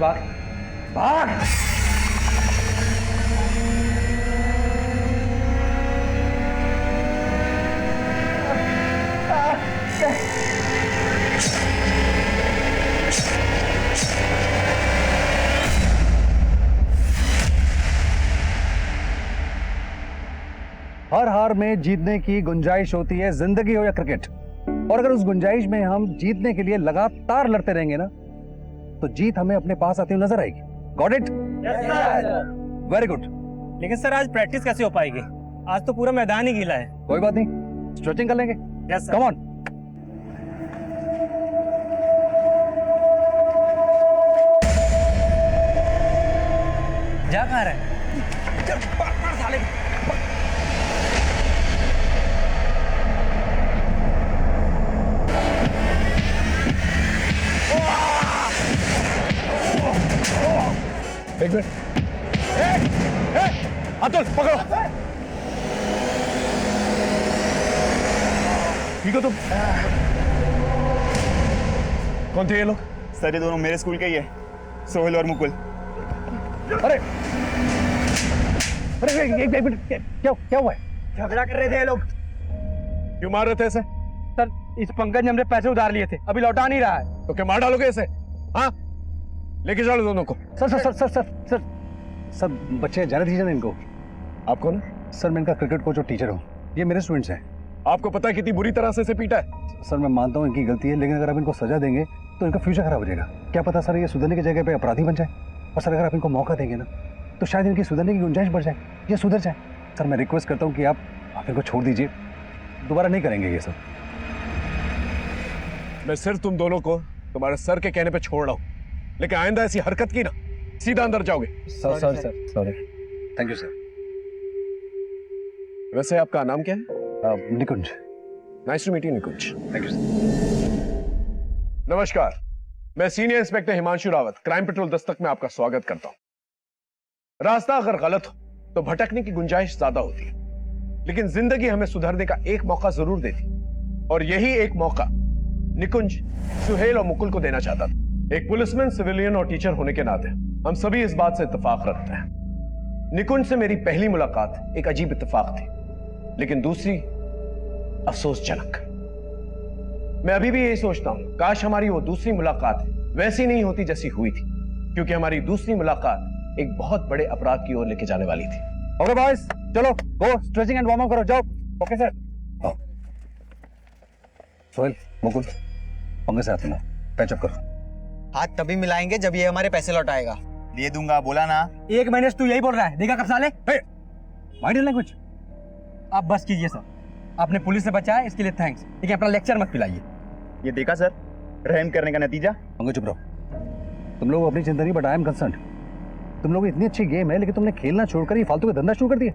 भाग भाग। हर हार में जीतने की गुंजाइश होती है, जिंदगी हो या क्रिकेट। और अगर उस गुंजाइश में हम जीतने के लिए लगातार लड़ते रहेंगे ना, तो जीत हमें अपने पास आती हुई नजर आएगी। Got it? Very good. लेकिन सर आज प्रैक्टिस कैसे हो पाएगी? आज तो पूरा मैदान ही गीला है। कोई बात नहीं, स्ट्रेचिंग कर लेंगे। Yes sir. Come on. जा कहाँ रहा है? एक मिनट। अतुल पकड़ो। ठीक हो तुम? कौन थे ये लोग? सर ये दोनों मेरे स्कूल के ही है, सोहेल और मुकुल। अरे अरे एक मिनट, क्या हुआ है? झगड़ा कर रहे थे ये लोग। क्यों मार रहे थे ऐसे? सर इस पंकज ने हमसे पैसे उधार लिए थे, अभी लौटा नहीं रहा है। तो क्या मार डालोगे ऐसे? हाँ, लेके चलो दोनों को। Sir sir sir sir sir sir sir बच्चे जाने दीजिए ना इनको। आप कौन है? सर मैं इनका क्रिकेट कोच और टीचर हूँ। ये मेरे स्टूडेंट्स हैं। आपको पता है कितनी बुरी तरह से इसे पीटा है? सर मैं मानता हूँ इनकी गलती है, लेकिन अगर आप इनको सजा देंगे तो इनका फ्यूचर खराब हो जाएगा। क्या पता सर ये सुधरने की जगह पे अपराधी बन जाए। और सर अगर आप इनको मौका देंगे ना, तो शायद इनकी सुधरने की गुंजाइश बढ़ जाए, ये सुधर जाए। सर मैं रिक्वेस्ट करता हूँ कि आप इनको छोड़ दीजिए, दोबारा नहीं करेंगे ये सब। मैं सिर्फ तुम दोनों को तुम्हारे सर के कहने पे छोड़ रहा हूँ, लेकिन आइंदा ऐसी हरकत की ना, सीधा अंदर जाओगे। Sir sorry. Thank you sir. वैसे आपका नाम क्या है? Nikunj. Nice to meet you Nikunj. Thank you sir. नमस्कार, मैं senior inspector Himanshu Rawat, crime patrol Dastak में आपका स्वागत करता हूं। रास्ता अगर गलत हो तो भटकने की गुंजाइश ज्यादा होती है, लेकिन जिंदगी हमें सुधरने का एक मौका जरूर देती, और यही एक मौका निकुंज सुहेल और मुकुल को देना चाहता था। एक पुलिसमैन, सिविलियन और टीचर होने के नाते हम सभी इस बात से इत्तेफाक रखते हैं, निकुंज से मेरी पहली मुलाकात एक अजीब इत्तेफाक थी, लेकिन दूसरी अफसोसजनक। मैं अभी भी यही सोचता हूं, काश हमारी वो दूसरी मुलाकात वैसी नहीं होती जैसी हुई थी, क्योंकि हमारी दूसरी मुलाकात एक बहुत बड़े अपराध की ओर लेके जाने वाली थी। ओके बॉयज, चलो गो स्ट्रेचिंग एंड वार्म अप करो, जाओ। Okay sir. सोहेल, मुकुल, पंगे से हाथ मिलाओ, पैचअप करो। हाथ तभी मिलाएंगे जब ये हमारे पैसे लौटाएगा। दे दूंगा, बोला ना। एक महीने से तू यही बोल रहा है, देखा कब साले? Mind language. आप बस कीजिए सर, आपने पुलिस से बचाया इसके लिए थैंक्स, लेकिन अपना लेक्चर मत पिलाइए। ये देखा सर, रहम करने का नतीजा। पंगे चुप रहो। तुम लोग अपनी चिंता नहीं, बट आई एम कंसर्न्ड। तुम लोग इतनी अच्छी गेम है, लेकिन तुमने खेलना छोड़कर ये फालतू का धंधा शुरू कर दिया।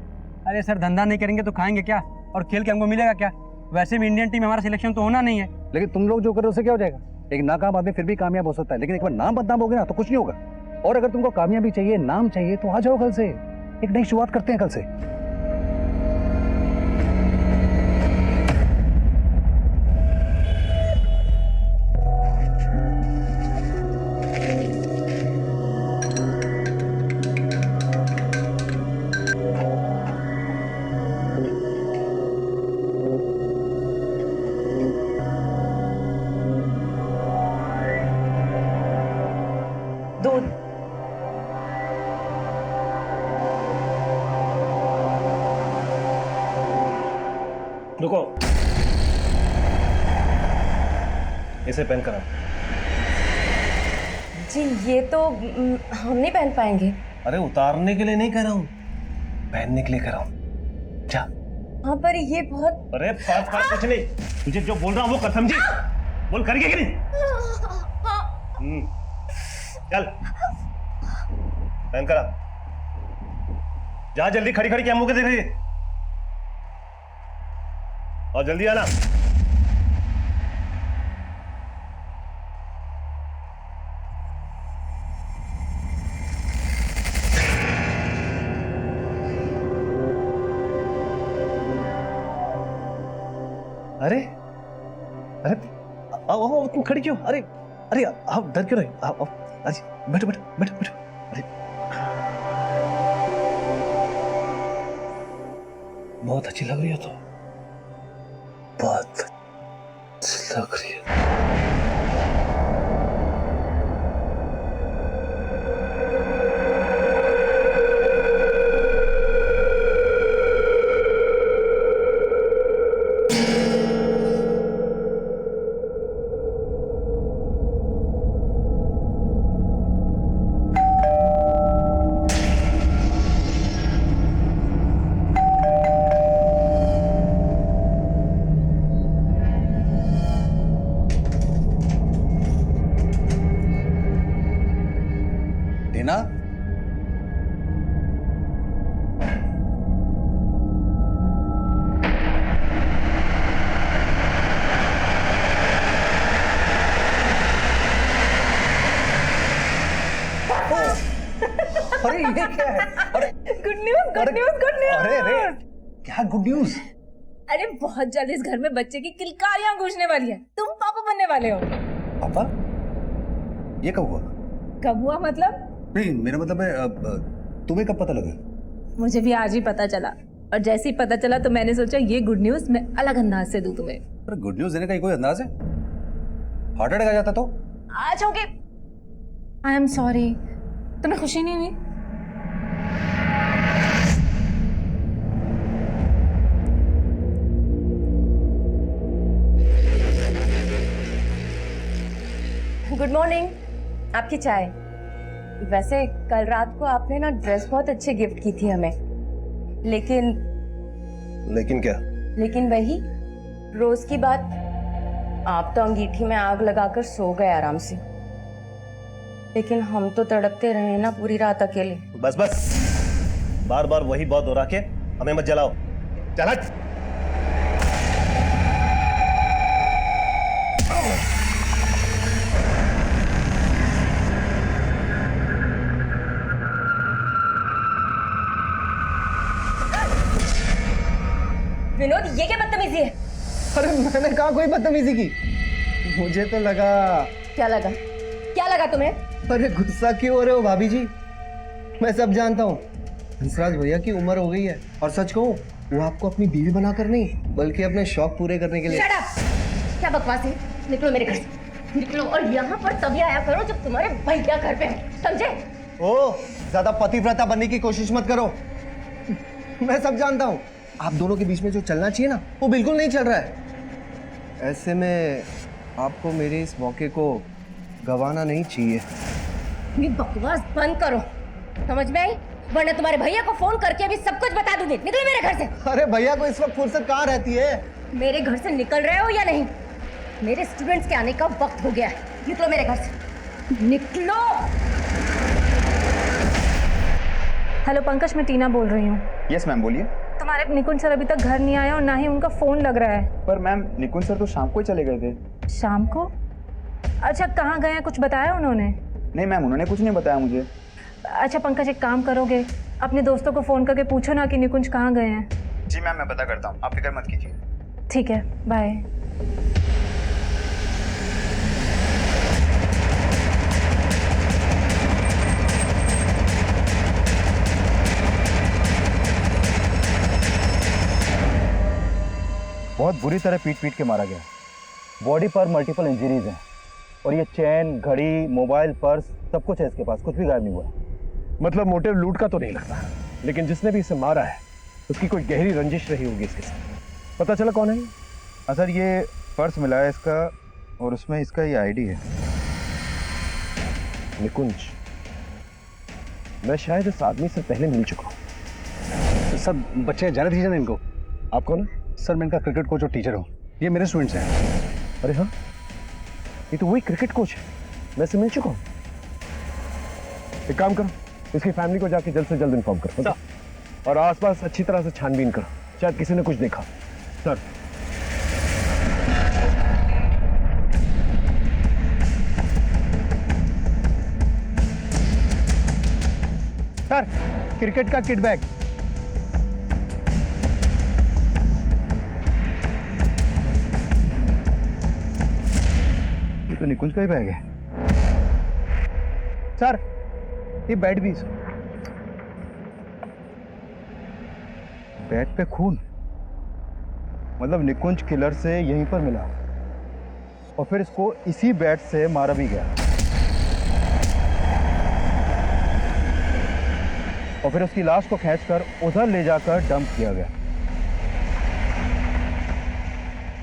अरे सर धंधा नहीं करेंगे तो खाएंगे क्या, और खेल के हमको मिलेगा क्या? वैसे भी इंडियन टीम में हमारा सिलेक्शन तो होना नहीं है। लेकिन तुम लोग जो कर रहे हो उससे क्या हो जाएगा? एक नाकाम आदमी फिर भी कामयाब हो सकता है, लेकिन एक बार नाम बदनाम हो गया ना तो कुछ नहीं होगा। और अगर तुमको कामयाबी चाहिए, नाम चाहिए, तो आ जाओ कल से, एक नई शुरुआत करते हैं कल से। रुको, इसे पहन कर आओ। जी ये तो हम नहीं पहन पाएंगे। अरे उतारने के लिए नहीं कह रहा हूँ, पहनने के लिए कह रहा हूँ। जा। हाँ पर ये बहुत। अरे पास कुछ नहीं, तुझे जो बोल रहा हूँ वो कर, समझी? बोल करेंगे कि नहीं? चल पहन कर आ। जा जल्दी, खड़ी खड़ी क्या मुंह के देख रही है? और जल्दी आना। अरे अरे आओ आओ, तुम खड़ी क्यों? अरे अरे आप डर क्यों रहे? आओ आओ। बैठो बैठो बैठो बैठो। अरे बहुत अच्छी लग रही हो तो, बहुत अच्छी लग रही है। टीना, अरे ये क्या है? अरे good news, good news, good news. अरे अरे क्या गुड न्यूज? अरे बहुत जल्द इस घर में बच्चे की किलकारियां गूंजने वाली है। तुम पापा बनने वाले हो। पापा? ये कब हुआ? कब हुआ मतलब? नहीं, मेरा मतलब है तुम्हें कब पता लगा? मुझे भी आज ही पता चला, और जैसे ही पता चला तो मैंने सोचा ये गुड न्यूज मैं अलग अंदाज से दूं तुम्हें। अरे गुड न्यूज देने का कोई अंदाज है? हार्ट अटैक आ जाता तो? आज होगे। आई एम सॉरी, तुम्हें खुशी नहीं हुई? गुड मॉर्निंग, आपकी चाय। वैसे कल रात को आपने ना ड्रेस बहुत अच्छी गिफ्ट की थी हमें, लेकिन क्या? लेकिन वही रोज की बात। आप तो अंगीठी में आग लगाकर सो गए आराम से, लेकिन हम तो तड़पते रहे ना पूरी रात अकेले। बस बस, बार बार वही बात दोहरा के हमें मत जलाओ। चल हट। विनोद, ये क्या बदतमीजी है? अरे मैंने कहा कोई बदतमीजी की? मुझे तो लगा। क्या लगा? क्या लगा तुम्हें? अरे गुस्सा क्यों हो रहे हो भाभी जी? मैं सब जानता हूँ। हंसराज भैया की उम्र हो गई है, और सच कहूँ वो आपको अपनी बीवी बनाकर नहीं बल्कि अपने शौक पूरे करने के लिए। Shut up! क्या बकवास है? निकलो मेरे घर से, निकलो। और यहाँ पर तभी आया करो जब तुम्हारे भैया घर पे हैं, समझे? ओ, ज्यादा पतिव्रता बनने की कोशिश मत करो। मैं सब जानता हूँ। आप दोनों के बीच में जो चलना चाहिए ना, वो बिल्कुल नहीं चल रहा है। ऐसे में आपको मेरे इस मौके को गंवाना नहीं चाहिए। ये बकवास बंद करो, समझ में आई? वरना तुम्हारे भैया को फोन करके अभी सब कुछ बता दूंगी। निकलो मेरे घर से। अरे भैया को इस वक्त फुर्सत कहाँ रहती है? मेरे घर से निकल रहे हो या नहीं? मेरे स्टूडेंट्स के आने का वक्त हो गया है। निकलो मेरे घर से, निकलो। हेलो पंकज, मैं टीना बोल रही हूँ। यस मैम, बोलिए। तुम्हारे निकुंज सर अभी तक घर नहीं आए और ना ही उनका फोन लग रहा है। पर मैम, निकुंज सर तो शाम को ही चले गए थे। शाम को? अच्छा, कहाँ गए हैं, कुछ बताया उन्होंने? नहीं मैम, उन्होंने कुछ नहीं बताया मुझे। अच्छा पंकज, एक काम करोगे, अपने दोस्तों को फोन करके पूछो ना कि निकुंज कहाँ गए हैं। जी मैम, मैं पता करता हूँ, आप फिक्र मत कीजिए। ठीक है, बाय। बहुत बुरी तरह पीट पीट के मारा गया। बॉडी पर मल्टीपल इंजरीज हैं, और ये चैन, घड़ी, मोबाइल, पर्स सब कुछ है इसके पास, कुछ भी गायब नहीं हुआ। मतलब मोटिव लूट का तो नहीं लगता, लेकिन जिसने भी इसे मारा है उसकी कोई गहरी रंजिश रही होगी इसके साथ। पता चला कौन है? हाँ सर, ये पर्स मिला है इसका, और उसमें इसका ये आईडी है। निकुंज, मैं शायद इस आदमी से पहले मिल चुका हूँ। सब बच्चे जाने दीजिए ना इनको। आप कौन है? सर, मैं इनका क्रिकेट कोच और टीचर हूँ। ये मेरे स्टूडेंट्स हैं। अरे हाँ, ये तो वही क्रिकेट कोच है, मैं इससे मिल चुका हूँ। एक काम करो, इसकी फैमिली को जाके जल्द से जल्द इन्फॉर्म करो, और आसपास अच्छी तरह से छानबीन करो, शायद किसी ने कुछ देखा। सर, सर, क्रिकेट का किट बैग। ये तो निकुंज का ही बैग है। सर ये बेड भी सर। बेड पे खून, मतलब निकुंज किलर से यहीं पर मिला और फिर इसको इसी बेड से मारा भी गया और फिर उसकी लाश को खींचकर उधर ले जाकर डंप किया गया।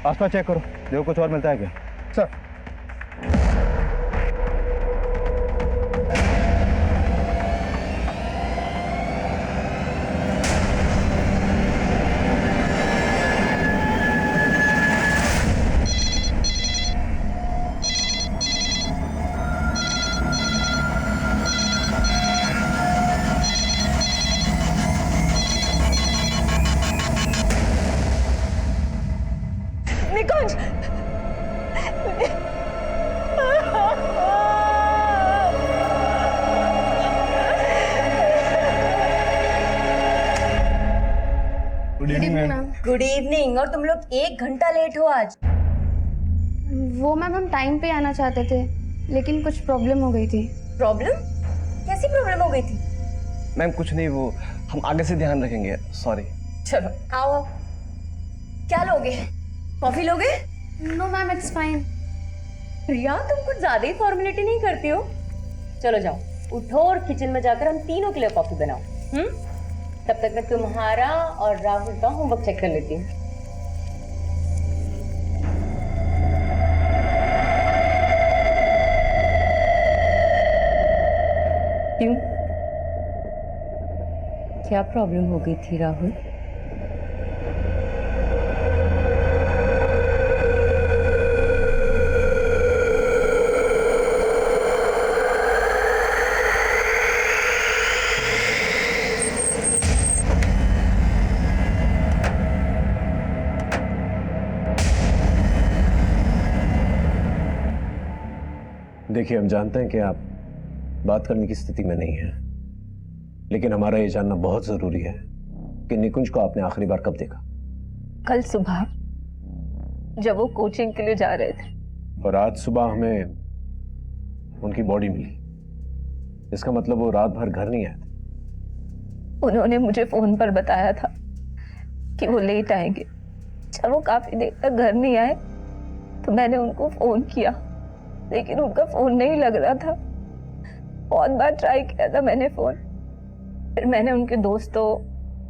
आसपास चेक करो, देखो कुछ और मिलता है क्या। सर निकुंज, गुड इवनिंग। और तुम लोग 1 घंटा लेट हो आज। वो मैम हम टाइम पे आना चाहते थे लेकिन कुछ प्रॉब्लम हो गई थी। प्रॉब्लम? कैसी प्रॉब्लम हो गई थी? मैम कुछ नहीं, वो हम आगे से ध्यान रखेंगे, सॉरी। चलो आओ। क्या लोगे? कॉफी लोगे? No ma'am it's fine. Priya तुम कुछ ज्यादा ही फॉर्मेलिटी नहीं करती हो। चलो जाओ, उठो और किचन में जाकर हम तीनों के लिए कॉफी बनाओ। तब तक मैं तुम्हारा और राहुल का होमवर्क चेक कर लेती हूँ। क्यों? क्या प्रॉब्लम हो गई थी राहुल? देखिए, हम जानते हैं कि आप बात करने की स्थिति में नहीं हैं, लेकिन हमारा ये जानना बहुत जरूरी है कि निकुंज को आपने आखिरी बार कब देखा? कल सुबह जब वो कोचिंग के लिए जा रहे थे। और आज सुबह हमें उनकी बॉडी मिली। इसका मतलब वो रात भर घर नहीं आए थे। उन्होंने मुझे फोन पर बताया था कि वो लेट आएंगे। जब वो काफी देर तक घर नहीं आए तो मैंने उनको फोन किया, लेकिन उनका फोन नहीं लग रहा था। बहुत बार ट्राई किया था मैंने फोन, फिर मैंने उनके दोस्तों,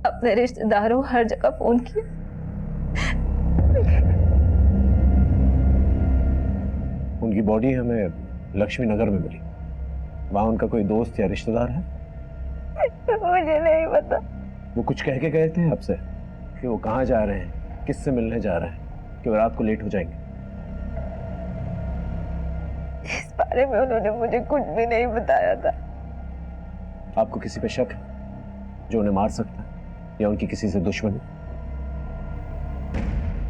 अपने रिश्तेदारों, हर जगह फोन किया। उनकी बॉडी हमें लक्ष्मी नगर में मिली। वहां उनका कोई दोस्त या रिश्तेदार है? मुझे नहीं पता। वो कुछ कह के गए थे आपसे कि वो कहाँ जा रहे हैं, किससे मिलने जा रहे हैं, कि वो रात को लेट हो जाएंगे? इस बारे में उन्होंने मुझे कुछ भी नहीं बताया था। आपको किसी पे शक है जो उन्हें मार सकता है या उनकी किसी से दुश्मनी?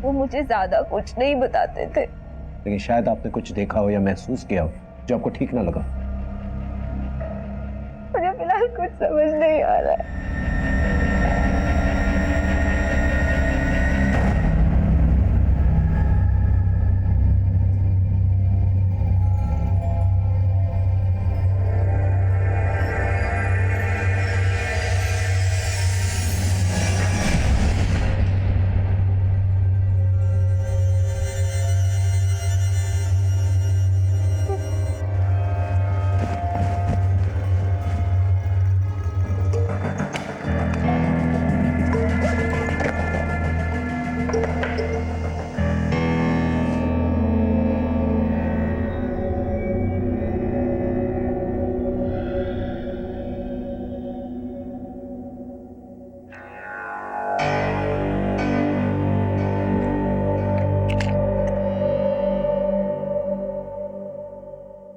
वो मुझे ज्यादा कुछ नहीं बताते थे। लेकिन शायद आपने कुछ देखा हो या महसूस किया हो जो आपको ठीक ना लगा। मुझे फिलहाल कुछ समझ नहीं आ रहा है।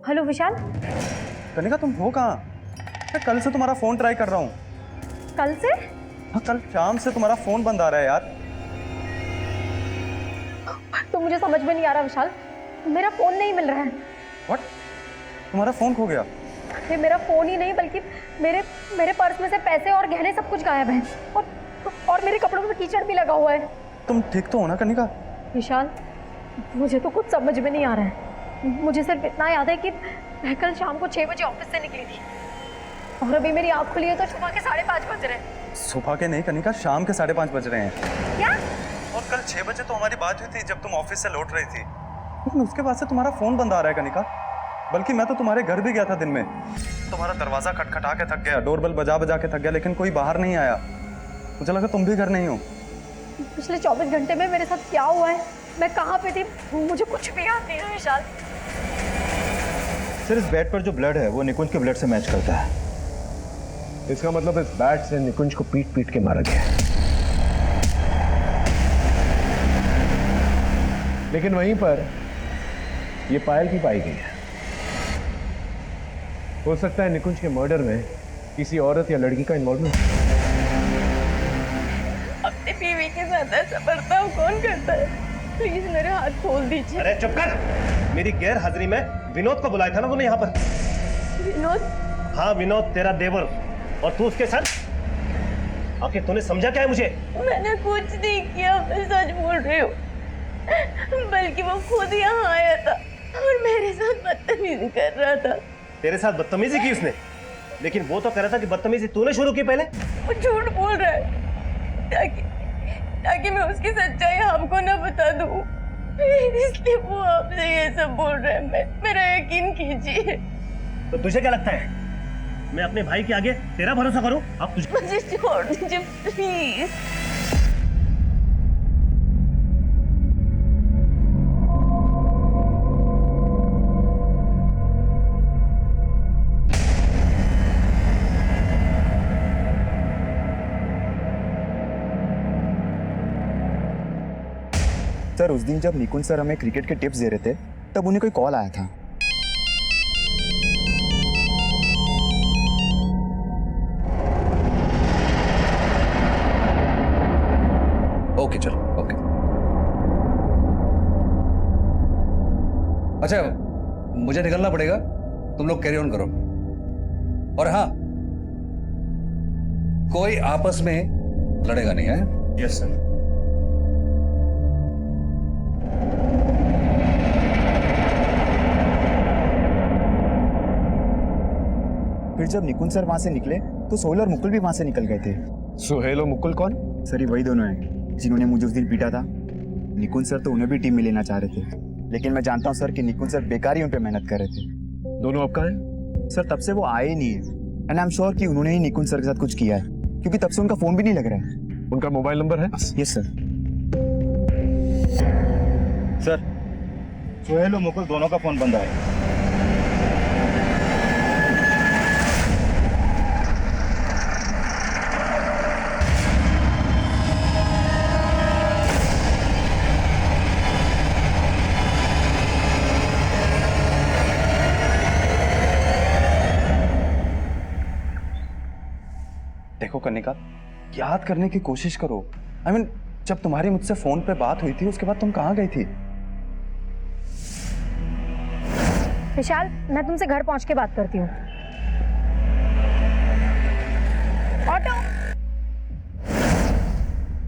हेलो विशाल। कनिका तुम हो कहाँ? मैं कल से तुम्हारा फोन ट्राई कर रहा हूँ। कल से? हाँ, कल शाम से तुम्हारा फोन बंद आ रहा है यार। तो मुझे समझ में नहीं आ रहा विशाल, मेरा फोन नहीं मिल रहा है। व्हाट? तुम्हारा फोन खो गया? ये मेरा फोन ही नहीं बल्कि मेरे पर्स में से पैसे और गहने सब कुछ गायब हैं और मेरे कपड़ों में कीचड़ भी लगा हुआ है। तुम ठीक तो हो ना कनिका? विशाल मुझे तो कुछ समझ में नहीं आ रहा है। मुझे सिर्फ इतना याद है कि मैं कल शाम को 6 बजे ऑफिस से निकली थी और अभी मेरी आँख खुली है तो सुबह के 5:30 बज रहे हैं। सुबह के नहीं कनिका, शाम के 5:30 बज रहे हैं। क्या? और कल 6 बजे तो हमारी बात हुई थी जब तुम ऑफिस से लौट रही थी, लेकिन उसके बाद से तुम्हारा फोन बंद आ रहा है कनिका। बल्कि मैं तो तुम्हारे घर भी गया था दिन में, तुम्हारा दरवाजा खटखटा के थक गया, डोरबेल बजा बजा के थक गया, लेकिन कोई बाहर नहीं आया। मुझे लगा तुम भी घर नहीं हो। पिछले 24 घंटे में मेरे साथ क्या हुआ है, मैं कहाँ पे थी, मुझे कुछ भी याद नहीं है विशाल। सर, इस बेड पर जो ब्लड है वो निकुंज के ब्लड से मैच करता है। इसका मतलब इस बैट से निकुंज को पीट पीट के मारा गया है। लेकिन वहीं पर यह पायल भी पाई गई है। हो सकता है निकुंज के मर्डर में किसी औरत या लड़की का इन्वॉल्वमेंट। अपने बीवी के साथ ऐसा बर्ताव कौन करता है? प्लीज मेरे हाथ खोल दीजिए। अरे चुप कर! मेरी गैर हाजिरी में विनोद को बुलाया था ना तूने यहाँ पर? विनोद? हाँ, विनोद तेरा देवर, और तू उसके साथ आखिर तूने समझा क्या है मुझे? मैंने कुछ नहीं किया, मैं सच बोल रही हूँ। बल्कि वो खुद यहाँ आया था और मेरे साथ बदतमीजी कर रहा था। तेरे साथ बदतमीजी की उसने? लेकिन वो तो कह रहा था कि बदतमीजी तूने शुरू की पहले। वो झूठ बोल रहा है ताकि मैं उसकी सच्चाई आपको ना बता दूं, इसलिए वो आपसे ये सब बोल रहे हैं। मेरा यकीन कीजिए। तो तुझे क्या लगता है मैं अपने भाई के आगे तेरा भरोसा करूं? अब तुझे मुझे छोड़ दीजिए प्लीज। सर, उस दिन जब निकुंज सर हमें क्रिकेट के टिप्स दे रहे थे तब उन्हें कोई कॉल आया था। ओके चलो, ओके। अच्छा, मुझे निकलना पड़ेगा, तुम लोग कैरी ऑन करो। और हाँ, कोई आपस में लड़ेगा नहीं है? Yes sir. फिर जब निकुंज सर वहां से निकले तो सोहेल और मुकुल भी वहां से निकल गए थे। सुहेल और मुकुल कौन? सर, ये वही दोनों हैं जिन्होंने मुझे उस दिन पीटा था। निकुंज सर तो उन्हें भी टीम में लेना चाह रहे थे, लेकिन मैं जानता हूँ सर कि निकुंज सर बेकार ही उन पे मेहनत कर रहे थे। दोनों अब कहाँ हैं? सर, तब से वो आए ही नहीं है, एंड आई एम श्योर कि उन्होंने ही निकुंज सर के साथ कुछ किया है, क्योंकि तब से उनका फोन भी नहीं लग रहा है। उनका मोबाइल नंबर है? Yes sir. सर, सोहेल और मुकुल दोनों का फोन बंद है। देखो कनिका, याद करने की कोशिश करो। I mean, जब तुम्हारी मुझसे फोन पे बात हुई थी उसके बाद तुम कहाँ गई थी? विशाल, मैं तुमसे घर पहुंच के बात करती हूँ। ऑटो।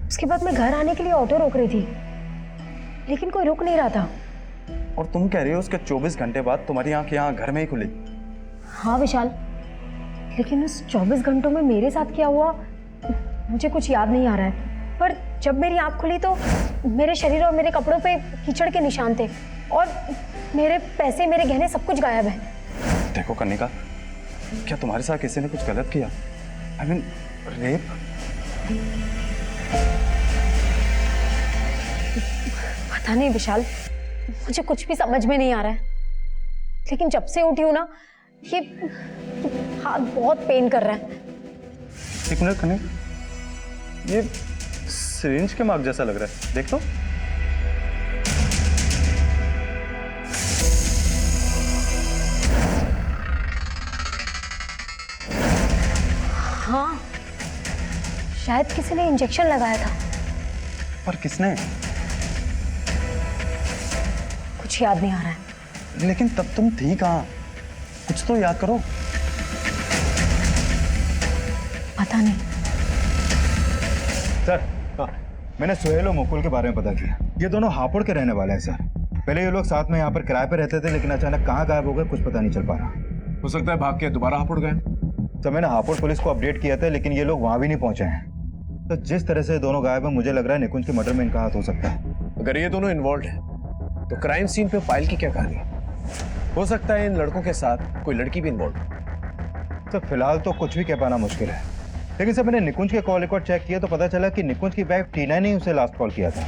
उसके बाद मैं घर आने के लिए ऑटो रोक रही थी, लेकिन कोई रुक नहीं रहा था। और तुम कह रही हो उसके 24 घंटे बाद तुम्हारी आंख यहाँ घर में ही खुली? हाँ विशाल, लेकिन उस 24 घंटों में मेरे साथ क्या हुआ मुझे कुछ याद नहीं आ रहा है। पर जब मेरी आंख खुली तो मेरे शरीर और मेरे कपड़ों पे कीचड़ के निशान थे और मेरे पैसे, मेरे गहने, सब कुछ गायब है। देखो कनिका, क्या तुम्हारे साथ किसी ने कुछ गलत किया? I mean, rape? पता नहीं विशाल, मुझे कुछ भी समझ में नहीं आ रहा है। लेकिन जब से उठी हूं ना, ये हाथ बहुत पेन कर रहा है। एक मिनट कनिका, ये सिरिंज के मार्क जैसा लग रहा है, देख तो। हाँ, शायद किसी ने इंजेक्शन लगाया था। पर किसने? कुछ याद नहीं आ रहा है। लेकिन तब तुम थी कहाँ? कुछ तो याद करो। पता नहीं। सर, मैंने सोहेल और मुकुल के बारे में पता किया। ये दोनों हापुड़ के रहने वाले हैं सर। पहले ये लोग साथ में यहाँ पर किराए पे रहते थे, लेकिन अचानक कहाँ गायब हो गए कुछ पता नहीं चल पा रहा। हो सकता है भाग के दोबारा हापुड़ गए। तो मैंने हापुड़ पुलिस को अपडेट किया था, लेकिन ये लोग वहाँ भी नहीं पहुंचे हैं। तो जिस तरह से दोनों गायब हैं, मुझे लग रहा है निकुंज के मर्डर में इनका हाथ हो सकता है। अगर ये दोनों इन्वॉल्व हैं, तो क्राइम सीन पे पायल की क्या कहानी है? हो सकता है इन लड़कों के साथ कोई लड़की भी इन्वॉल्व है। तो फिलहाल तो कुछ भी कह पाना मुश्किल है, लेकिन सर मैंने निकुंज के कॉल रिकॉर्ड चेक किया तो पता चला कि निकुंज की वाइफ टीना ने उसे लास्ट कॉल किया था।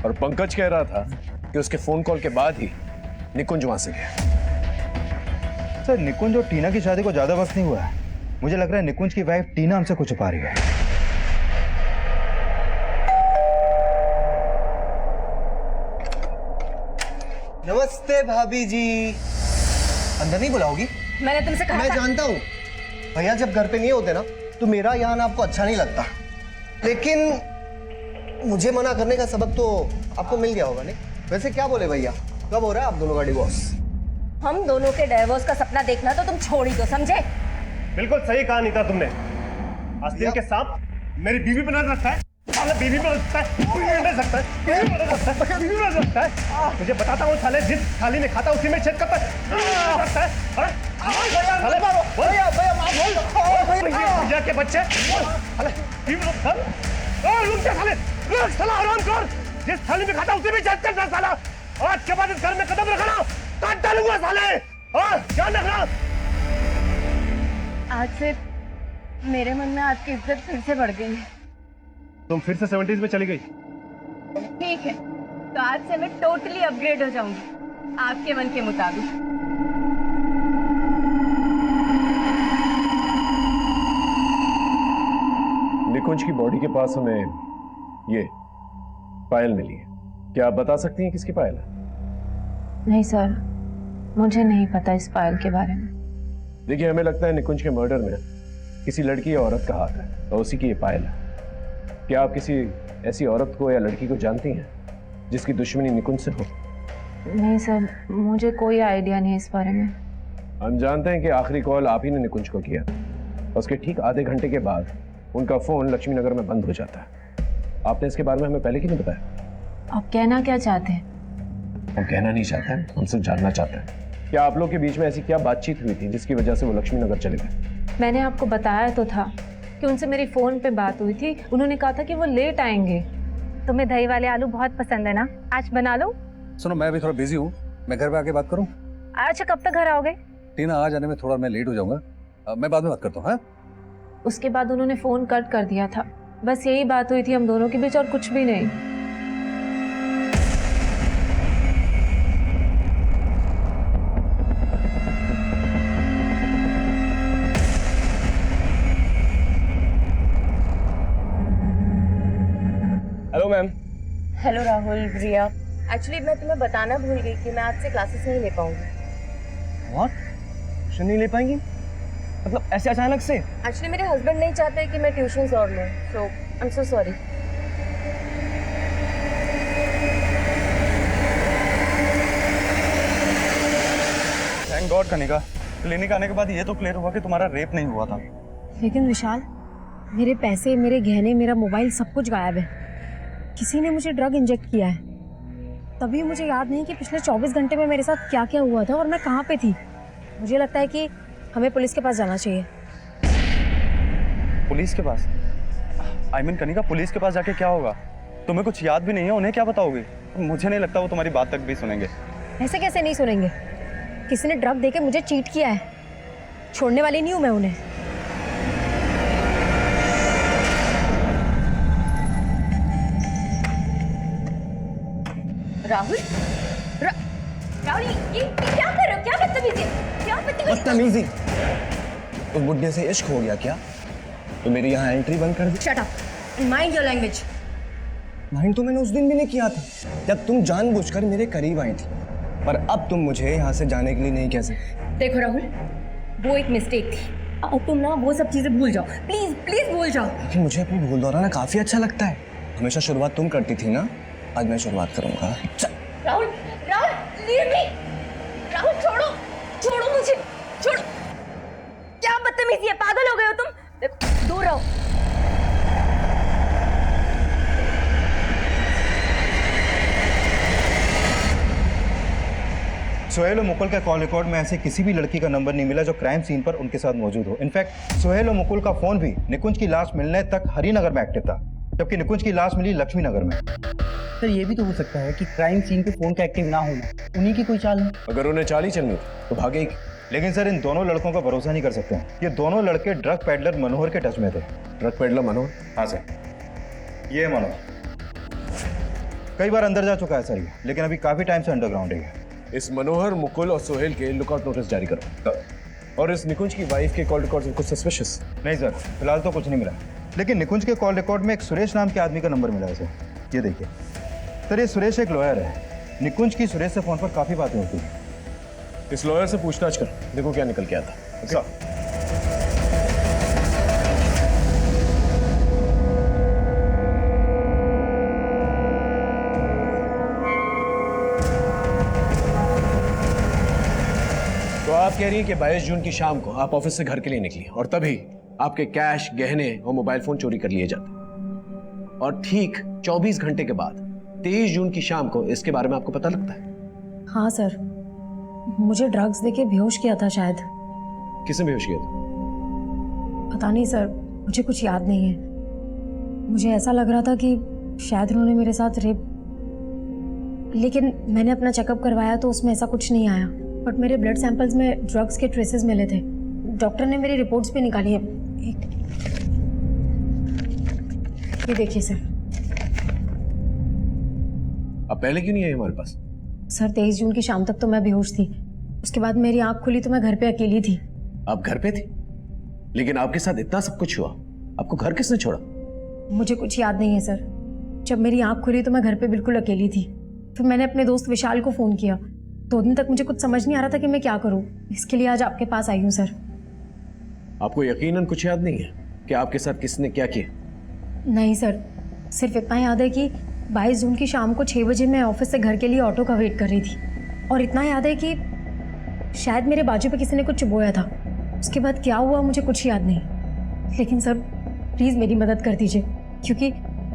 और पंकज कह रहा था कि उसके फोन कॉल के बाद ही निकुंज वहां से गया। सर निकुंज और टीना की शादी को ज्यादा वक्त नहीं हुआ है, मुझे लग रहा है निकुंज की वाइफ टीना हमसे कुछ छुपा रही है। नमस्ते भाभी जी। अंदर नहीं बुलाओगी? मैंने तुमसे कहा मैं था। जानता हूँ भैया जब घर पे नहीं होते ना तो मेरा यहाँ आना आपको अच्छा नहीं लगता, लेकिन मुझे मना करने का सबक तो आपको मिल गया होगा नहीं? वैसे क्या बोले भैया, कब हो रहा है आप दोनों का डिवोर्स? हम दोनों के डाइवोर्स का सपना देखना तो तुम छोड़ ही दो, समझे? बिल्कुल सही कहा नीता तुमने। आस्तीन के सांप मेरी बीवी पर नजर रखता है, साले बीवी पर रखता है, बीवी पर नजर रखता है, बीवी पर नजर रखता है, बीवी पर नजर रखता है। तुझे बताता हूँ साले, जिस थाली में खाता उसी में छेद करता है। रखता है। साले भैया के बच्चे साले बीवी पर रखता है। रुक जा साले, रुक साला, आराम कर। जिस थाली में खाता उसी में छेद करता है साला। आज के बाद इस घर में कदम रखना काट डालूंगा साले। ध्यान रखना। आज से मेरे मन में आपकी इज्जत फिर से बढ़ गई है। तुम फिर से 70s में चली गई। ठीक है, तो आज से मैं टोटली अपग्रेड हो जाऊंगी आपके मन के मुताबिक। निकुंज की बॉडी के पास हमें ये पायल मिली है। क्या आप बता सकती हैं किसकी पायल है? नहीं सर, मुझे नहीं पता इस फाइल के बारे में। देखिए, हमें लगता है निकुंज के मर्डर में किसी लड़की या औरत का हाथ है और उसी की ये पायल है। क्या आप किसी ऐसी औरत को या लड़की को जानती हैं जिसकी दुश्मनी निकुंज से हो? नहीं सर, मुझे कोई आइडिया नहीं है इस बारे में। हम जानते हैं कि आखिरी कॉल आप ही ने निकुंज को किया और उसके ठीक आधे घंटे के बाद उनका फोन लक्ष्मी नगर में बंद हो जाता है। आपने इसके बारे में हमें पहले क्यों नहीं बताया? आप कहना क्या चाहते हैं? हम कहना नहीं चाहते हैं, हम सिर्फ जानना चाहते हैं। क्या आप लोग के बीच में ऐसी क्या बातचीत हुई थी जिसकी वजह से वो लक्ष्मी नगर चले गए? मैंने आपको बताया तो था कि उनसे मेरी फ़ोन पे बात हुई थी। उन्होंने कहा था कि वो लेट आएंगे। तुम्हें दही वाले आलू बहुत पसंद है ना, आज बना लो। सुनो, मैं भी थोड़ा बिजी हूँ, मैं घर पे आके बात करूँ? अच्छा, कब तक घर आओगे? टीना आ जाने में थोड़ा मैं लेट हो जाऊंगा, मैं बाद में बात करता हूँ। हाँ, उसके बाद उन्होंने फ़ोन कट कर दिया था। बस यही बात हुई थी हम दोनों के बीच और कुछ भी नहीं। Hello ma'am. हेलो राहुल, रिया। एक्चुअली मैं तुम्हें बताना भूल गई कि मैं आज से क्लासेस नहीं ले पाऊंगी। व्हाट? ट्यूशन नहीं ले पाएंगी? मतलब ऐसे अचानक से? एक्चुअली मेरे हस्बैंड नहीं चाहते कि मैं ट्यूशंस और लूं, so I am so sorry. Thank God Kanika, clinic आने के बाद ये तो क्लियर हुआ कि तुम्हारा रेप नहीं हुआ था। लेकिन विशाल, मेरे पैसे, मेरे गहने, मेरा मोबाइल सब कुछ गायब है। किसी ने मुझे ड्रग इंजेक्ट किया है। तभी मुझे याद नहीं कि पिछले 24 घंटे में मेरे साथ क्या क्या हुआ था और मैं कहाँ पे थी। मुझे लगता है कि हमें पुलिस के पास जाना चाहिए। पुलिस के पास? आई मीन कनिका, पुलिस के पास जाके क्या होगा? तुम्हें कुछ याद भी नहीं है, उन्हें क्या बताओगे? मुझे नहीं लगता वो तुम्हारी बात तक भी सुनेंगे। ऐसे कैसे नहीं सुनेंगे? किसी ने ड्रग देके मुझे चीट किया है, छोड़ने वाली नहीं हूँ मैं उन्हें। राहुल, राहुल, ये क्या कर रहे हो? क्या बदतमीजी? क्या बदतमीजी? उस बुड्ढे से इश्क हो गया क्या? तो मेरी यहाँ एंट्री बंद कर दी? Shut up, mind your language. Mind तो मैंने उस दिन भी नहीं किया था जब तुम जानबूझकर मेरे करीब आई थी, पर अब तुम मुझे यहाँ से जाने के लिए नहीं कह सकते। देखो राहुल, वो एक मिस्टेक थी और तुम ना वो सब चीजें भूल जाओ, प्लीज प्लीज भूल जाओ। लेकिन मुझे अपनी भूल दोहराना काफी अच्छा लगता है। हमेशा शुरुआत तुम करती थी ना, आज मैं शुरुआत करूंगा। Rahul, Rahul, leave me. राहुल, छोड़ो, छोड़ो मुझे, छोड़ो। क्या बदतमीजी है? पागल हो गए हो तुम? देखो, दूर रहो। सोहेल और मुकुल के कॉल रिकॉर्ड में ऐसे किसी भी लड़की का नंबर नहीं मिला जो क्राइम सीन पर उनके साथ मौजूद हो। इनफैक्ट सोहेल और मुकुल का फोन भी निकुंज की लाश मिलने तक हरिनगर में एक्टिव था, जबकि निकुंज की लाश मिली लक्ष्मी नगर में। सर ये भी तो हो सकता है कि क्राइम सीन पे फोन का एक्टिव ना होना उन्हीं की कोई चाल है। अगर उन्हें चाल ही चलनी तो भागे ही। लेकिन सर इन दोनों लड़कों का भरोसा नहीं कर सकते हैं। ये दोनों लड़के ड्रग पेडलर मनोहर के टच में थे। ड्रग पेडलर मनोहर? हाँ सर, ये मनोहर कई बार अंदर जा चुका है सर ये, लेकिन अभी काफी टाइम से अंडरग्राउंड है। इस मनोहर, मुकुल और सोहेल के लुकआउट नोटिस जारी करो। और इस निकुंज की वाइफ के कॉल रिकॉर्ड में कुछ सस्पिशियस? नहीं सर, फिलहाल तो कुछ नहीं मिला, लेकिन निकुंज के कॉल रिकॉर्ड में एक सुरेश नाम के आदमी का नंबर मिला है सर। ये देखिए सर, ये सुरेश एक लॉयर है। निकुंज की सुरेश से फोन पर काफी बातें होती हैं। इस लॉयर से पूछताछ कर, देखो क्या निकल के आता। सर तो आप कह रही हैं कि 22 जून की शाम को आप ऑफिस से घर के लिए निकली और तभी आपके कैश, गहने और मोबाइल फोन चोरी कर लिए जाते, और ठीक 24 घंटे के बाद 23 जून की शाम को इसके बारे में आपको पता लगता है? हाँ सर, मुझे ड्रग्स देके बेहोश किया था शायद। किसने बेहोश किया था? पता नहीं सर, मुझे कुछ याद नहीं है। मुझे ऐसा लग रहा था कि शायद उन्होंने मेरे साथ रेप, लेकिन मैंने अपना चेकअप करवाया तो उसमें ऐसा कुछ नहीं आया। बट मेरे ब्लड सैंपल्स में ड्रग्स के ट्रेसेस मिले थे। डॉक्टर ने मेरी रिपोर्ट्स भी निकाली है। ये देखिए सर। अब पहले क्यों नहीं आई हमारे पास? सर 23 जून की शाम तक तो मैं बेहोश थी। उसके बाद मेरी आंख खुली तो मैं घर पे अकेली थी। आप घर पे थी, लेकिन आपके साथ इतना सब कुछ हुआ, आपको घर किसने छोड़ा? मुझे कुछ याद नहीं है सर। जब मेरी आंख खुली तो मैं घर पे बिल्कुल अकेली थी। फिर मैंने अपने दोस्त विशाल को फ़ोन किया। 2 दिन तक मुझे कुछ समझ नहीं आ रहा था कि मैं क्या करूं। इसके लिए आज आपके पास आई हूं सर। आपको यकीनन कुछ याद नहीं है कि आपके साथ किसने क्या किया? नहीं सर, सिर्फ इतना याद है कि 22 जून की शाम को 6 बजे मैं ऑफिस से घर के लिए ऑटो का वेट कर रही थी, और इतना याद है कि शायद मेरे बाजू पे किसी ने कुछ चुभोया था। उसके बाद क्या हुआ मुझे कुछ याद नहीं। लेकिन सर प्लीज़ मेरी मदद कर दीजिए, क्योंकि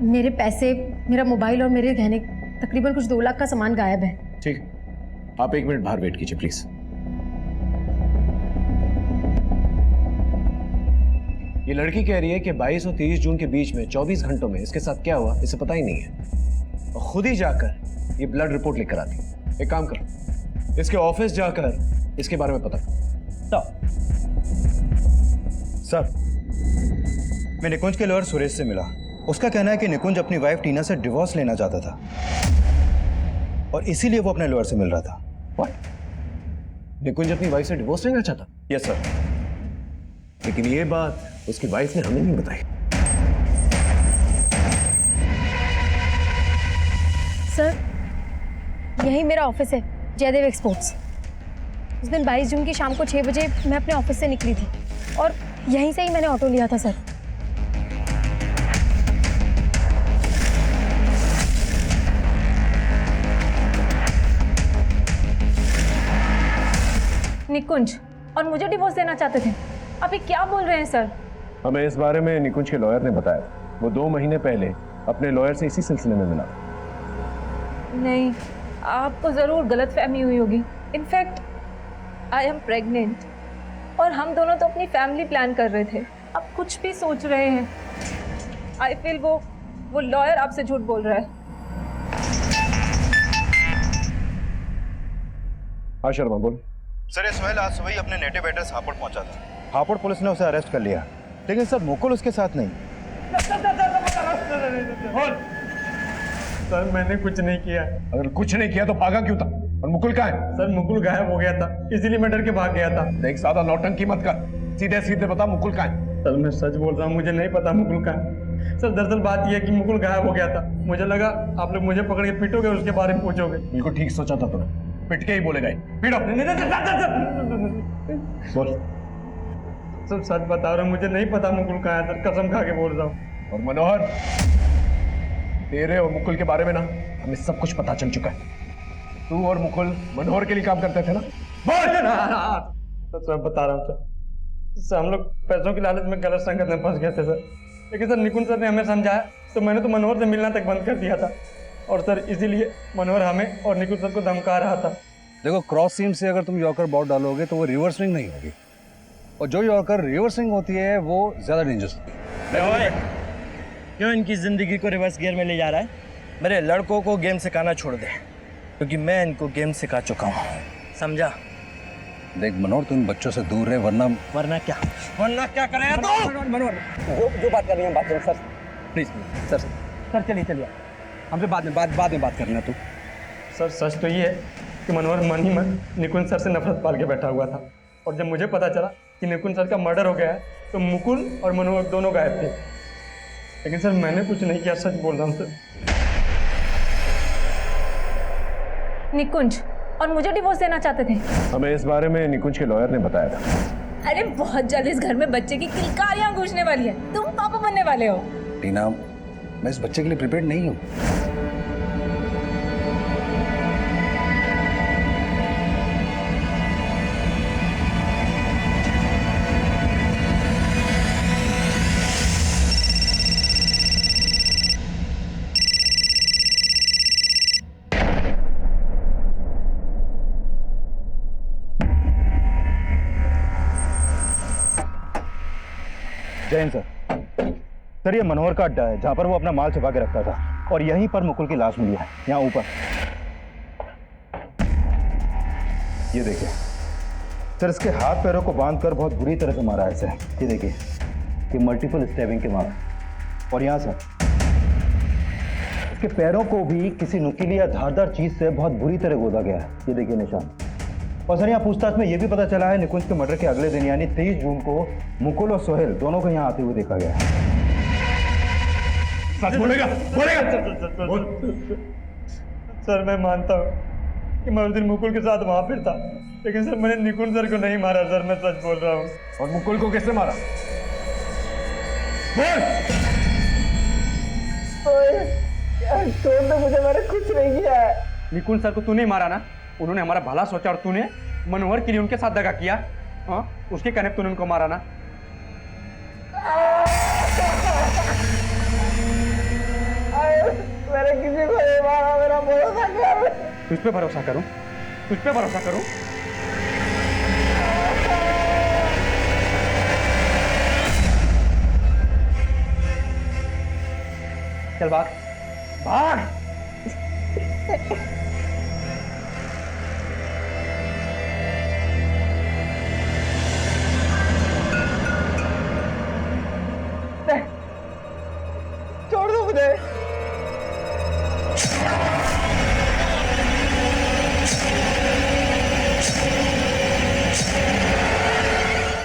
मेरे पैसे, मेरा मोबाइल और मेरे गहने, तकरीबन कुछ 2 लाख का सामान गायब है। ठीक, आप 1 मिनट बाहर वेट कीजिए प्लीज। ये लड़की कह रही है कि 22 और 23 जून के बीच में 24 घंटों में इसके साथ क्या हुआ इसे पता ही नहीं है, और खुद ही जाकर ये ब्लड रिपोर्ट लेकर आती। एक काम करो, इसके ऑफिस जाकर इसके बारे में पता करो। सर, मैं निकुंज के लॉयर सुरेश से मिला। उसका कहना है कि निकुंज अपनी वाइफ टीना से डिवोर्स लेना चाहता था और इसीलिए वो अपने लॉयर से मिल रहा था। What? निकुंज अपनी वाइफ से डिवोर्स लेना चाहता? Yes sir. लेकिन ये बात उसकी वाइफ ने हमें नहीं बताई। सर यही मेरा ऑफिस है, जयदेव एक्सपोर्ट्स। उस दिन 22 जून की शाम को 6 बजे मैं अपने ऑफिस से निकली थी और यहीं से ही मैंने ऑटो लिया था सर। निकुंज और मुझे डिवोर्स देना चाहते थे? आप ये क्या बोल रहे हैं सर? हमें इस बारे में निकुंज के लॉयर ने बताया। वो 2 महीने पहले अपने लॉयर से इसी सिलसिले में मिला। नहीं, आपको जरूर गलतफहमी हुई होगी। इनफैक्ट आई एम प्रेग्नेंट और हम दोनों तो अपनी फैमिली प्लान कर रहे थे। आप कुछ भी सोच रहे हैं। आई फील वो लॉयर आपसे झूठ बोल रहा है। हाँ शर्मा बोल। सर ये सोहेल आज सुबह ही अपने नेटिव एड्रेस हापुड़ पहुंचा था। हापुड़ पुलिस ने उसे अरेस्ट कर लिया, लेकिन सर मुकुल उसके साथ नहीं। सर मैंने कुछ नहीं किया। अगर कुछ नहीं किया तो भागा क्यों था? और मुकुल कहाँ है? सर मुकुल गायब हो गया था, इसीलिए मैं डर के भाग गया था। देख सादा नौटंकी मत कर, सीधे सीधे बता मुकुल कहाँ है? सर मैं सच बोल रहा हूँ, मुझे नहीं पता मुकुल कहाँ है। सर दरअसल बात यह है कि मुकुल गायब हो गया था। मुझे लगा आप लोग मुझे पकड़ के पीटोगे और उसके बारे में पूछोगे। बिल्कुल ठीक सोचा था तूने, पिट के ही बोलेगा। पीटो। बोल। सर सच बता रहा हूँ, मुझे नहीं पता मुकुल कहाँ है सर, कसम खा के बोल रहा हूँ। और मनोहर, तेरे और मुकुल के बारे में ना हमें सब कुछ पता चल चुका है। तू और मुकुल मनोहर के लिए काम करते थे ना? बोल। सर बता रहा हूँ सर, हम लोग पैसों की लालच में गलत संगत में फंस गए थे सर। लेकिन सर निकुंज सर ने हमें समझाया तो मैंने तो मनोहर से मिलना तक बंद कर दिया था, और सर इसीलिए मनोहर हमें और निकुंज सर को धमका रहा था। देखो क्रॉस सीम से अगर तुम यॉर्कर बॉल डालोगे तो वो रिवर्स स्विंग नहीं होगी, और जो यॉर्कर रिवर्स स्विंग होती है वो ज्यादा डेंजरस होती है। क्यों इनकी जिंदगी को रिवर्स गियर में ले जा रहा है? मेरे लड़कों को गेम सिखाना छोड़ दे, क्योंकि मैं इनको गेम सिखा चुका हूँ, समझा? देख मनोहर, तुम बच्चों से दूर रहे, वरना वरना क्या करेगा तू? मनोहर जो बात कर रही है बात करो सर, प्लीज सर चलिए हमसे बाद में बात करना तू। सर सच तो ये है कि मनोहर मन ही मन निकुंज सर से नफरत पाल के बैठा हुआ था, और जब मुझे पता चला कि निकुंज सर का मर्डर हो गया है तो मुकुल और मनोहर दोनों गायब थे। लेकिन सर मैंने कुछ नहीं किया, सच बोल रहा हूँ सर। निकुंज और मुझे डिवोर्स देना चाहते थे। हमें इस बारे में निकुंज के लॉयर ने बताया था। अरे बहुत जल्द इस घर में बच्चे की किलकारियां गूंजने वाली है, तुम पापा बनने वाले हो। टीना, मैं इस बच्चे के लिए प्रिपेयर्ड नहीं हूँ। जैन सर, ये मनोहर का अड्डा है जहाँ पर वो अपना माल छुपा के रखता था, और यहीं पर मुकुल की लाश मिली है, यहाँ ऊपर। ये देखिए सर, इसके हाथ पैरों को बांधकर बहुत बुरी तरह से मारा है इसे। ये देखिए, ये मल्टीपल स्टैबिंग के मार्क, और यहाँ सर इसके पैरों को भी किसी नुकीली या धारदार चीज से बहुत बुरी तरह गोदा गया है। ये देखिए निशान। और सर यहाँ पूछताछ में यह भी पता चला है निकुंज के मर्डर के अगले दिन यानी 23 जून को मुकुल और सोहेल दोनों को यहाँ आते हुए देखा गया है। सच बोलेगा? सर मैं मानता हूँ कि मैं उस दिन मुकुल के साथ वहां पर था, लेकिन सर मैंने निकुंज सर को नहीं मारा सर, मैं सच बोल रहा हूँ। और मुकुल को किसने मारा? मुझे मैंने कुछ नहीं किया है। निकुंज सर को तूने मारा ना, उन्होंने हमारा भला सोचा और तूने मनोहर के लिए उनके साथ दगा किया। हाँ, उसके कहने पे तूने उनको मारा ना। मैंने किसी को नहीं मारा, मेरा भरोसा कर। तुझ पे भरोसा करूं? तुझ पे भरोसा करूं? चल भाग भाग। छोड़ दो मुझे।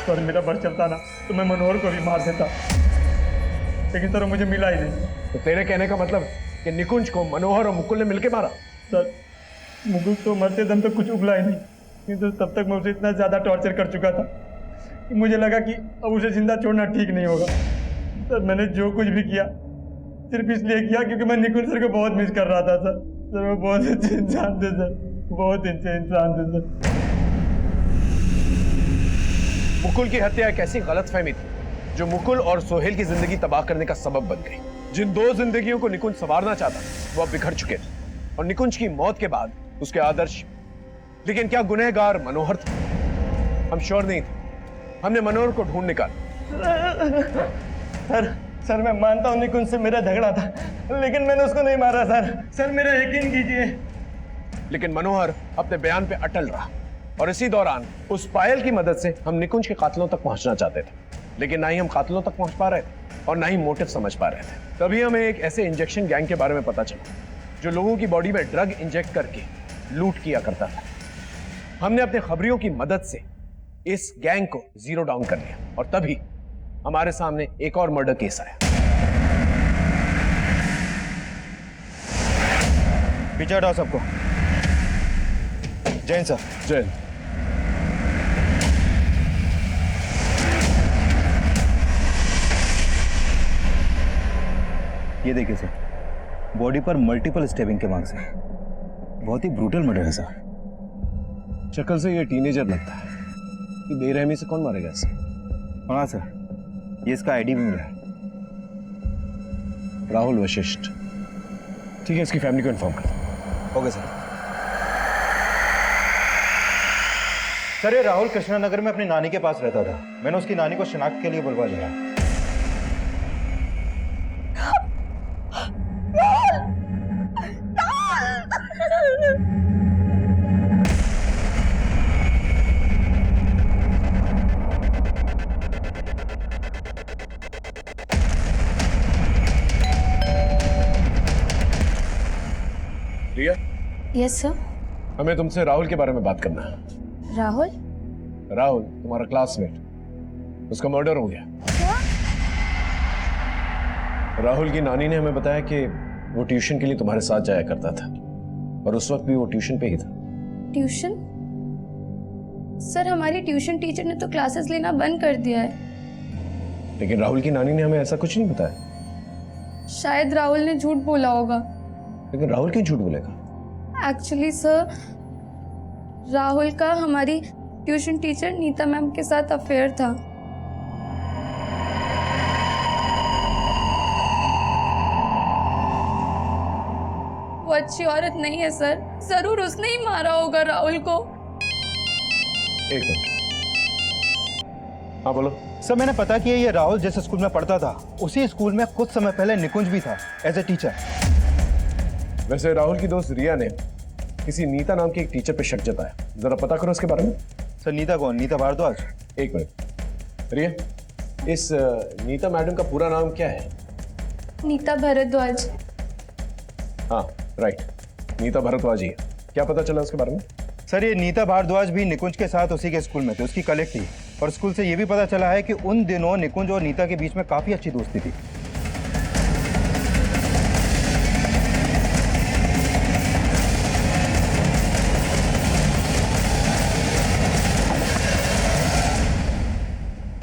सर मेरा बस चलता ना तो मैं मनोहर को भी मार देता, लेकिन सर मुझे मिला ही नहीं। तो तेरे कहने का मतलब कि निकुंज को मनोहर और मुकुल ने मिलकर मारा? सर मुकुल तो मरते दम तक कुछ उगला ही नहीं, किंतु तब तक मैं उसे इतना ज़्यादा टॉर्चर कर चुका था कि मुझे लगा कि अब उसे जिंदा छोड़ना ठीक नहीं होगा। सर मैंने जो कुछ भी किया सिर्फ इसलिए किया क्योंकि मैं निकुंज सर को बहुत मिस कर रहा था। सर वो बहुत अच्छे इंसान थे सर, बहुत अच्छे इंसान थे सर। मुकुल की हत्या एक ऐसी गलतफहमी थी जो मुकुल और सोहेल की जिंदगी तबाह करने का सबब बन गई। जिन दो जिंदगियों को निकुंज संवारना चाहता वो अब बिखर चुके थे, और निकुंज की मौत के बाद उसके आदर्श। लेकिन क्या गुनहगार मनोहर था? हम श्योर नहीं थे। हमने मनोहर को ढूंढ निकाला। सर मैं मानता हूँ निकुंज से मेरा झगड़ा था, लेकिन मैंने उसको नहीं मारा सर मेरा यकीन कीजिए। लेकिन मनोहर अपने बयान पे अटल रहा, और इसी दौरान उस पायल की मदद से हम निकुंज के कातिलों तक पहुंचना चाहते थे, लेकिन ना ही हम कातिलों तक पहुंच पा रहे थे और ना ही मोटिव समझ पा रहे थे। तभी हमें एक ऐसे इंजेक्शन गैंग के बारे में पता चला जो लोगों की बॉडी में ड्रग इंजेक्ट करके लूट किया करता था। हमने अपने खबरियों की मदद से इस गैंग को जीरो डाउन कर लिया, और तभी हमारे सामने एक और मर्डर केस आया। पीछे हटाओ सबको। जैन सर। जैन। ये देखिए सर, बॉडी पर मल्टीपल स्टेबिंग के मार्क्स हैं। बहुत ही ब्रूटल मर्डर है सर। शक्ल से ये टीनेजर लगता है कि बेरहमी से कौन मारेगा इसे? हाँ सर, ये इसका आईडी भी मिला है। राहुल वशिष्ठ। ठीक है, इसकी फैमिली को इन्फॉर्म कर। Okay sir. सर ये राहुल कृष्णानगर में अपनी नानी के पास रहता था। मैंने उसकी नानी को शिनाख्त के लिए बुलवा दिया। रिया, यस सर। हमें तुमसे राहुल के बारे में बात करना है। राहुल? राहुल तुम्हारा क्लासमेट, उसका मर्डर हो गया। राहुल की नानी ने हमें बताया कि वो ट्यूशन के लिए तुम्हारे साथ जाया करता था और उस वक्त भी वो ट्यूशन पे ही था। ट्यूशन? सर हमारी ट्यूशन टीचर ने तो क्लासेस लेना बंद कर दिया है। लेकिन राहुल की नानी ने हमें ऐसा कुछ नहीं बताया। शायद राहुल ने झूठ बोला होगा। लेकिन राहुल क्यों झूठ बोलेगा? एक्चुअली सर, राहुल का हमारी ट्यूशन टीचर नीता मैम के साथ अफेयर था। वो अच्छी औरत नहीं है सर, जरूर उसने ही मारा होगा राहुल को। एक मिनट, हाँ बोलो। सर मैंने पता किया ये राहुल जिस स्कूल में पढ़ता था उसी स्कूल में कुछ समय पहले निकुंज भी था एज ए टीचर। वैसे राहुल की दोस्त रिया ने किसी नीता नाम के एक टीचर पे शक जताया, जरा पता करो उसके बारे में। सर नीता कौन? नीता भारद्वाज? एक मिनट रिया, इस नीता मैडम का पूरा नाम क्या है? नीता भारद्वाज। हाँ राइट, नीता भारद्वाज ही है। क्या पता चला उसके बारे में? सर ये नीता भारद्वाज भी निकुंज के साथ उसी के स्कूल में थे, उसकी कलीग थी। और स्कूल से ये भी पता चला है कि उन दिनों निकुंज और नीता के बीच में काफी अच्छी दोस्ती थी।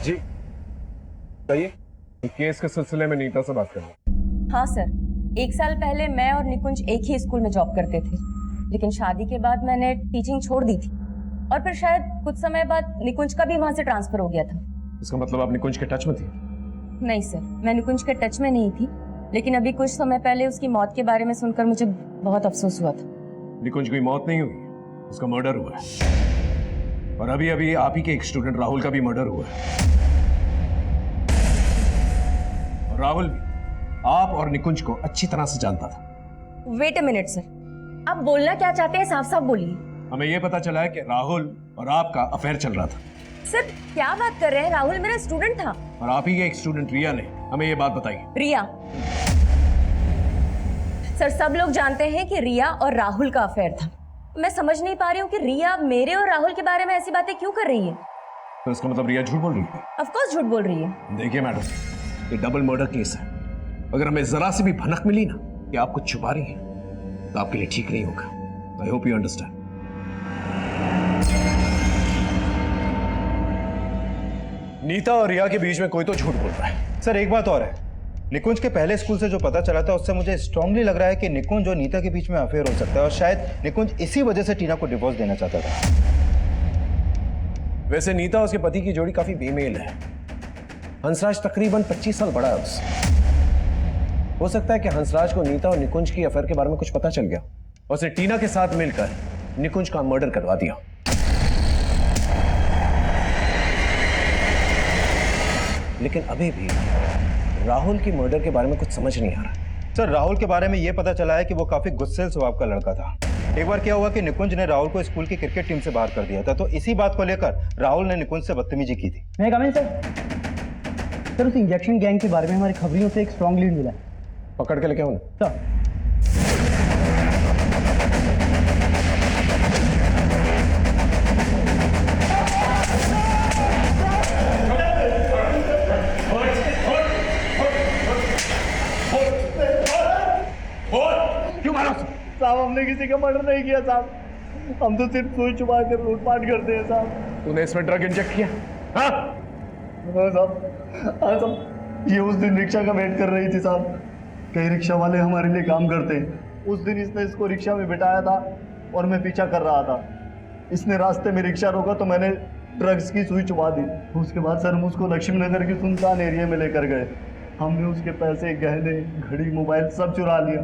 जी कहिए, केस के सिलसिले में नीता से बात करना। हाँ सर, 1 साल पहले मैं और निकुंज एक ही स्कूल में जॉब करते थे, लेकिन शादी के बाद मैंने टीचिंग छोड़ दी थी और फिर शायद कुछ समय बाद निकुंज का भी वहां से ट्रांसफर हो गया था। इसका मतलब आप निकुंज के टच में थी? नहीं सर, मैं निकुंज के टच में नहीं थी, लेकिन अभी कुछ समय पहले उसकी मौत के बारे में सुनकर मुझे बहुत अफसोस हुआ था। निकुंज की मौत नहीं हुई, उसका मर्डर हुआ है। और अभी अभी आप ही के एक स्टूडेंट राहुल का भी मर्डर हुआ है। और राहुल भी आप और निकुंज को अच्छी तरह से जानता था। वेट अ मिनट सर, आप बोलना क्या चाहते हैं साफ साफ बोलिए। हमें यह पता चला है कि राहुल और आपका अफेयर चल रहा था। सर क्या बात कर रहे हैं, राहुल मेरा स्टूडेंट था। और आप ही के एक स्टूडेंट रिया ने हमें यह बात बताई। रिया? सर सब लोग जानते हैं कि रिया और राहुल का अफेयर था। मैं समझ नहीं पा रही हूँ कि रिया मेरे और राहुल के बारे में ऐसी बातें क्यों कर रही है। तो इसका मतलब रिया झूठ बोल रही है? ऑफ कोर्स झूठ बोल रही है। देखिए मैडम, ये डबल मर्डर केस है। अगर हमें जरा सी भी भनक मिली ना कि आप कुछ छुपा रही हैं तो आपके लिए ठीक नहीं होगा। I hope you understand. Neeta और रिया के बीच में कोई तो झूठ बोल रहा है। सर एक बात और है, निकुंज के पहले स्कूल से जो पता चला था उससे मुझे स्ट्रांगली लग रहा है कि निकुंज और नीता के बीच में अफेयर हो सकता है और शायद निकुंज इसी वजह से टीना को डिवोर्स देना चाहता था। वैसे नीता और उसके पति की जोड़ी काफी बेमेल है। हंसराज तकरीबन 25 साल बड़ा है उससे। हो सकता है कि हंसराज को नीता और निकुंज की अफेयर के बारे में कुछ पता चल गया और उसे टीना के साथ मिलकर निकुंज का मर्डर करवा दिया। लेकिन अभी भी राहुल की मर्डर के बारे में कुछ समझ नहीं आ रहा। सर राहुल के बारे में यह पता चला है कि वो काफी गुस्सेल स्वभाव का लड़का था। एक बार क्या हुआ कि निकुंज ने राहुल को स्कूल की क्रिकेट टीम से बाहर कर दिया था, तो इसी बात को लेकर राहुल ने निकुंज से बदतमीजी की थी। मैं कमेंट सर, उस इंजेक्शन गैंग के बारे में हमारी खबरियों से एक स्ट्रॉन्ग लीड मिला है। पकड़ के लेके आओ ना। सर क्यों मारा? साहब हमने किसी का मर्डर नहीं किया साहब, हम तो सिर्फ सुई छुपा कर लूटपाट करते हैं साहब। तूने इसमें ड्रग इंजेक्ट किया? हाँ साहब, हाँ साहब, ये उस दिन रिक्शा का वेट कर रही थी साहब। कई रिक्शा वाले हमारे लिए काम करते हैं। उस दिन इसने इसको रिक्शा में बिठाया था और मैं पीछा कर रहा था। इसने रास्ते में रिक्शा रोका तो मैंने ड्रग्स की सुई छुपा दी। उसके बाद सर हम उसको लक्ष्मी नगर के सुनसान एरिया में लेकर गए। हमने उसके पैसे, गहने, घड़ी, मोबाइल सब चुरा लिया।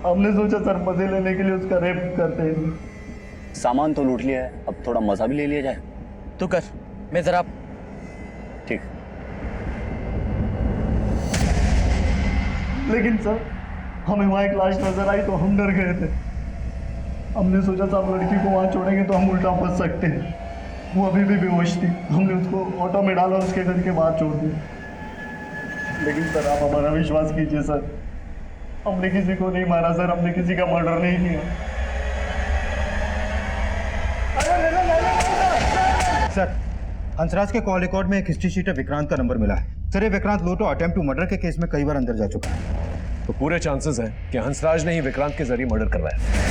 हमने सोचा सर मजे लेने के लिए उसका रेप करते हैं। सामान तो लूट लिया है, अब थोड़ा मजा भी ले लिया जाए। तू कर, मैं जरा। ठीक। लेकिन सर हमें वहाँ एक लाश नजर आई तो हम डर गए थे। हमने सोचा था अब लड़की को वहाँ छोड़ेंगे तो हम उल्टा फंस सकते हैं। वो अभी भी बेहोश थी, हमने उसको ऑटो में डाला और उसके घर के बाहर छोड़ दिया। लेकिन सर आप हमारा विश्वास कीजिए सर, हमने किसी को नहीं मारा सर, हमने किसी का मर्डर नहीं किया। सर, हंसराज के कॉल रिकॉर्ड में एक हिस्ट्री शीट है, विक्रांत का नंबर मिला है। सर, ये विक्रांत लोटो अटेम्प्ट टू मर्डर के केस में कई बार अंदर जा चुका है। तो पूरे चांसेस हैं कि हंसराज ने ही विक्रांत के जरिए मर्डर करवाया है।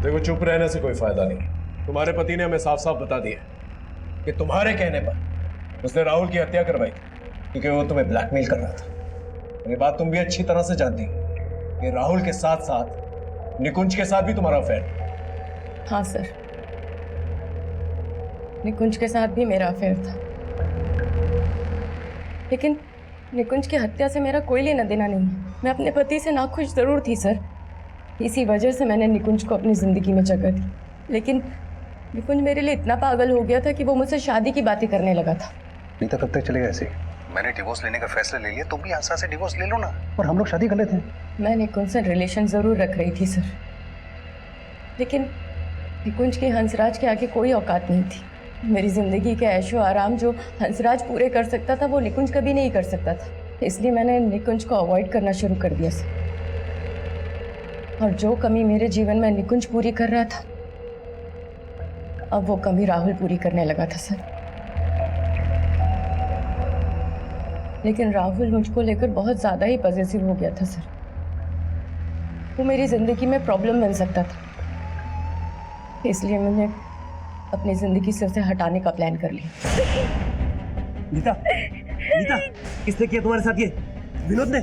देखो, चुप रहने से कोई फायदा नहीं। तुम्हारे पति ने हमें साफ साफ बता दिया कि तुम्हारे कहने पर उसने राहुल की हत्या करवाई क्योंकि वो तुम्हें ब्लैकमेल कर रहा था। और ये बात तुम भी अच्छी तरह से जानती हो कि राहुल के साथ साथ निकुंज के साथ भी तुम्हारा अफेयर। हाँ सर, निकुंज के साथ भी मेरा अफेयर था, लेकिन निकुंज की हत्या से मेरा कोई लेना देना नहीं है। मैं अपने पति से नाखुश जरूर थी सर, इसी वजह से मैंने निकुंज को अपनी जिंदगी में जगह दी। लेकिन निकुंज मेरे लिए इतना पागल हो गया था कि वो मुझसे शादी की बातें करने लगा था। नीता कब तक चलेगा ऐसे? मैंने डिवोर्स लेने का फैसला ले लिया, तुम भी हंसराज से डिवोर्स ले लो ना। और हम लोग शादी कर लेते हैं। मैं निकुंज से रिलेशन जरूर रख रही थी सर, लेकिन निकुंज की हंसराज के आगे कोई औकात नहीं थी। मेरी जिंदगी के ऐशो आराम जो हंसराज पूरे कर सकता था वो निकुंज कभी नहीं कर सकता था। इसलिए मैंने निकुंज को अवॉइड करना शुरू कर दिया सर। और जो कमी मेरे जीवन में निकुंज पूरी कर रहा था, अब वो कमी राहुल पूरी करने लगा था सर। लेकिन राहुल मुझको लेकर बहुत ज़्यादा ही पॉजिटिव हो गया था सर। वो मेरी ज़िंदगी में प्रॉब्लम बन सकता था, इसलिए मैंने अपनी ज़िंदगी से उसे हटाने का प्लान कर लिया। नीता, नीता, किसने किया तुम्हारे साथ ये? विनोद ने?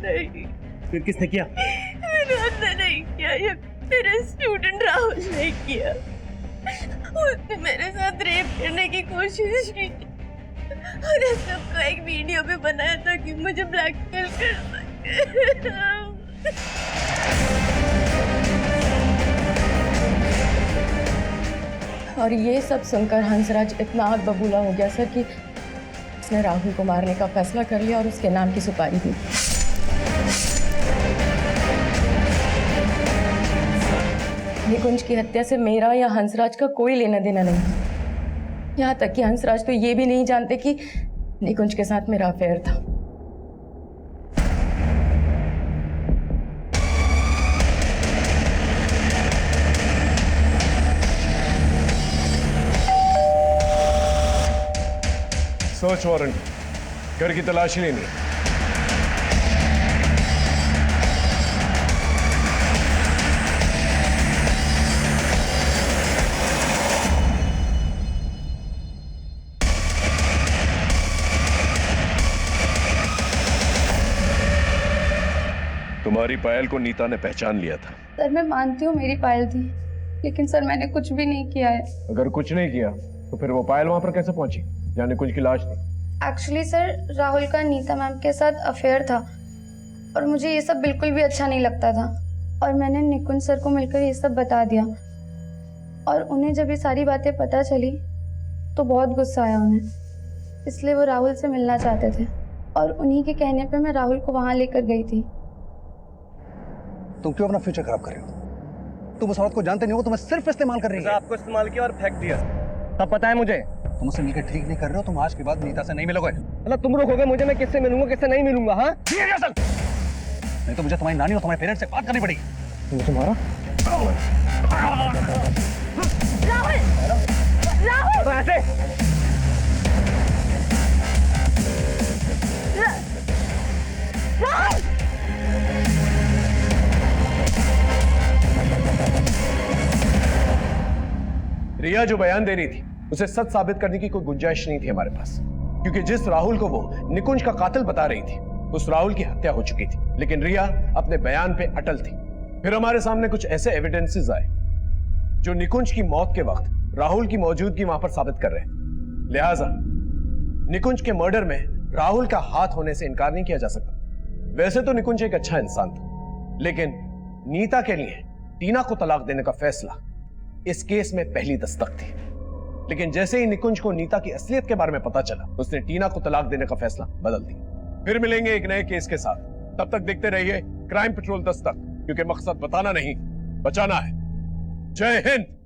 नहीं। फिर किसने किया? विनोद ने नहीं किया, ये मेरे स्टूडेंट राहुल ने किया। उसने मेरे साथ रेप करने की कोशिश की और इस सब को एक वीडियो पे बनाया था कि मुझे ब्लैकमेल कर सके। और ये सब सुनकर हंसराज इतना आग बबूला हो गया सर कि उसने राहुल को मारने का फैसला कर लिया और उसके नाम की सुपारी दी। निकुंज की हत्या से मेरा या हंसराज का कोई लेना देना नहीं। यहाँ तक कि हंसराज तो ये भी नहीं जानते कि निकुंज के साथ मेरा अफेयर था। सर्च वारंट, घर की तलाशी लेनी। तुम्हारी पायल को नीता ने पहचान लिया था। सर मैं मानती हूँ मेरी पायल थी, लेकिन सर मैंने कुछ भी नहीं किया है। अगर कुछ नहीं किया तो फिर वो पायल वहां पर कैसे पहुंची जहाँ निकुंज की लाश थी? एक्चुअली सर राहुल का नीता मैम के साथ अफेयर था और मुझे ये सब बिल्कुल भी अच्छा नहीं लगता था, और मैंने निकुंज सर को मिलकर ये सब बता दिया। और उन्हें जब ये सारी बातें पता चली तो बहुत गुस्सा आया उन्हें, इसलिए वो राहुल से मिलना चाहते थे और उन्हीं के कहने पे मैं राहुल को वहाँ लेकर गई थी। तुम क्यों अपना फ्यूचर खराब कर रहे हो? तुम उस औरत को जानते नहीं हो, तुम्हें सिर्फ इस्तेमाल कर रही है। आपको इस्तेमाल किया और फेंक दिया, तब पता है मुझे। तुम उससे मिलकर ठीक नहीं कर रहे हो, तुम आज के बाद नीता से नहीं मिलोगे। मतलब तुम रोकोगे मुझे, मैं किससे मिलूंगा किससे नहीं मिलूंगा? हाँ, नहीं तो मुझे तुम्हारी नानी और तुम्हारे पेरेंट्स से बात करनी पड़ेगी। तुम्हारा राहुल! तो ऐसे राहुल! रिया जो बयान दे रही थी उसे सच साबित करने की कोई गुंजाइश नहीं थी हमारे पास, क्योंकि जिस राहुल को वो निकुंज का कातिल बता रही थी उस राहुल की हत्या हो चुकी थी। लेकिन रिया अपने बयान पे अटल थी। फिर हमारे सामने कुछ ऐसे एविडेंसेस आए जो निकुंज की मौत के वक्त राहुल की मौजूदगी वहां पर साबित कर रहे हैं। लिहाजा निकुंज के मर्डर में राहुल का हाथ होने से इनकार नहीं किया जा सकता। वैसे तो निकुंज एक अच्छा इंसान था, लेकिन नीता के लिए टीना को तलाक देने का फैसला इस केस में पहली दस्तक थी। लेकिन जैसे ही निकुंज को नीता की असलियत के बारे में पता चला, उसने टीना को तलाक देने का फैसला बदल दिया। फिर मिलेंगे एक नए केस के साथ। तब तक देखते रहिए क्राइम पेट्रोल दस्तक, क्योंकि मकसद बताना नहीं, बचाना है। जय हिंद।